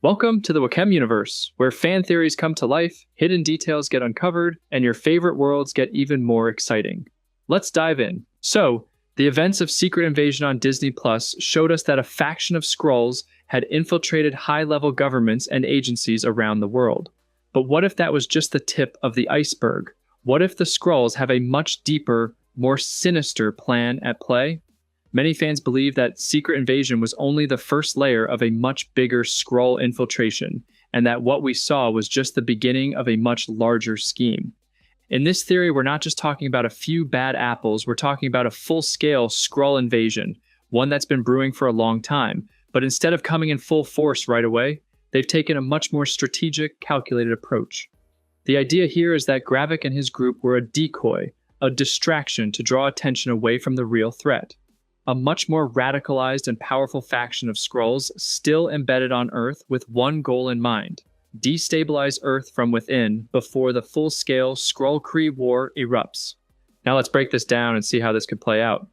Welcome to the Wha-khem universe, where fan theories come to life, hidden details get uncovered, and your favorite worlds get even more exciting. Let's dive in. So, the events of Secret Invasion on Disney Plus showed us that a faction of Skrulls had infiltrated high-level governments and agencies around the world. But what if that was just the tip of the iceberg? What if the Skrulls have a much deeper, more sinister plan at play? Many fans believe that Secret Invasion was only the first layer of a much bigger Skrull infiltration, and that what we saw was just the beginning of a much larger scheme. In this theory, we're not just talking about a few bad apples, we're talking about a full-scale Skrull invasion, one that's been brewing for a long time, but instead of coming in full force right away, they've taken a much more strategic, calculated approach. The idea here is that Gravik and his group were a decoy, a distraction to draw attention away from the real threat. A much more radicalized and powerful faction of Skrulls still embedded on Earth with one goal in mind: destabilize Earth from within before the full-scale Skrull-Kree War erupts. Now let's break this down and see how this could play out.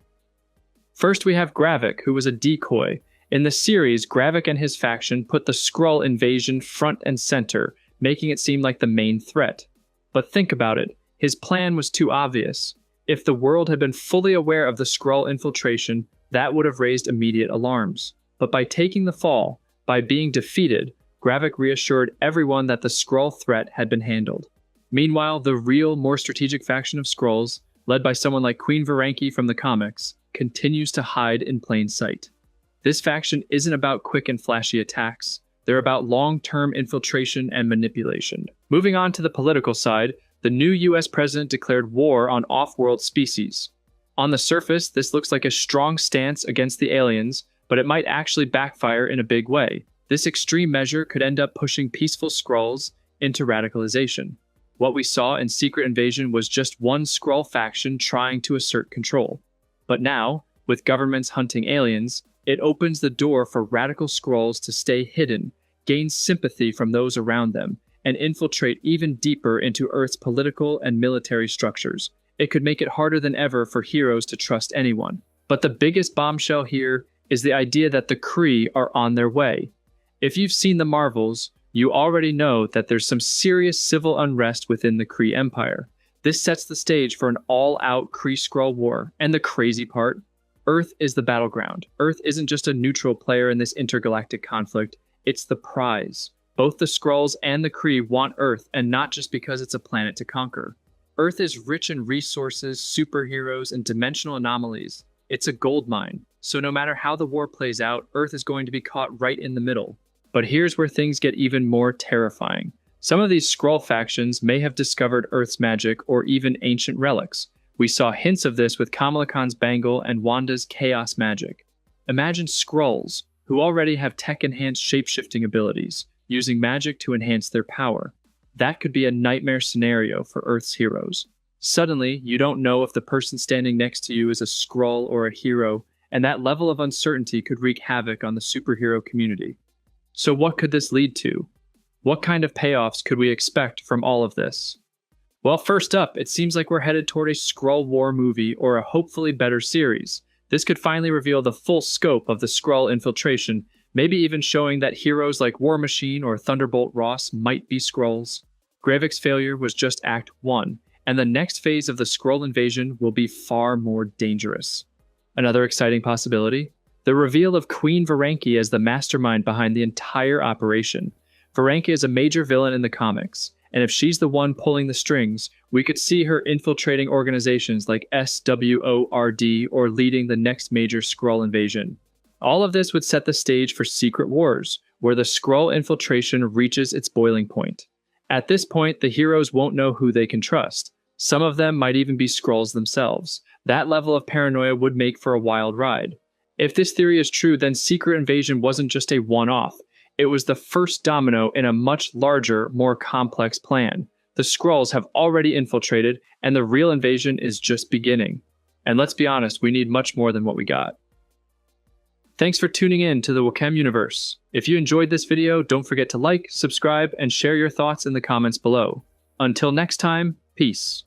First, we have Gravik, who was a decoy. In the series, Gravik and his faction put the Skrull invasion front and center, making it seem like the main threat. But think about it, his plan was too obvious. If the world had been fully aware of the Skrull infiltration, that would have raised immediate alarms. But by taking the fall, by being defeated, Gravik reassured everyone that the Skrull threat had been handled. Meanwhile, the real, more strategic faction of Skrulls, led by someone like Queen Varanki from the comics, continues to hide in plain sight. This faction isn't about quick and flashy attacks, they're about long-term infiltration and manipulation. Moving on to the political side, the new US president declared war on off-world species. On the surface, this looks like a strong stance against the aliens, but it might actually backfire in a big way. This extreme measure could end up pushing peaceful Skrulls into radicalization. What we saw in Secret Invasion was just one Skrull faction trying to assert control. But now, with governments hunting aliens, it opens the door for radical Skrulls to stay hidden, gain sympathy from those around them, and infiltrate even deeper into Earth's political and military structures. It could make it harder than ever for heroes to trust anyone. But the biggest bombshell here is the idea that the Kree are on their way. If you've seen the Marvels, you already know that there's some serious civil unrest within the Kree Empire. This sets the stage for an all-out Kree-Skrull War, and the crazy part, Earth is the battleground. Earth isn't just a neutral player in this intergalactic conflict, it's the prize. Both the Skrulls and the Kree want Earth, and not just because it's a planet to conquer. Earth is rich in resources, superheroes, and dimensional anomalies. It's a goldmine, so no matter how the war plays out, Earth is going to be caught right in the middle. But here's where things get even more terrifying. Some of these Skrull factions may have discovered Earth's magic or even ancient relics. We saw hints of this with Kamala Khan's bangle and Wanda's chaos magic. Imagine Skrulls, who already have tech-enhanced shape-shifting abilities, using magic to enhance their power. That could be a nightmare scenario for Earth's heroes. Suddenly, you don't know if the person standing next to you is a Skrull or a hero, and that level of uncertainty could wreak havoc on the superhero community. So what could this lead to? What kind of payoffs could we expect from all of this? Well, first up, it seems like we're headed toward a Skrull War movie or a hopefully better series. This could finally reveal the full scope of the Skrull infiltration, maybe even showing that heroes like War Machine or Thunderbolt Ross might be Skrulls. Gravik's failure was just Act 1, and the next phase of the Skrull invasion will be far more dangerous. Another exciting possibility? The reveal of Queen Varanki as the mastermind behind the entire operation. Varanki is a major villain in the comics, and if she's the one pulling the strings, we could see her infiltrating organizations like SWORD or leading the next major Skrull invasion. All of this would set the stage for Secret Wars, where the Skrull infiltration reaches its boiling point. At this point, the heroes won't know who they can trust. Some of them might even be Skrulls themselves. That level of paranoia would make for a wild ride. If this theory is true, then Secret Invasion wasn't just a one-off. It was the first domino in a much larger, more complex plan. The Skrulls have already infiltrated, and the real invasion is just beginning. And let's be honest, we need much more than what we got. Thanks for tuning in to the Wha-khem universe. If you enjoyed this video, don't forget to like, subscribe, and share your thoughts in the comments below. Until next time, peace.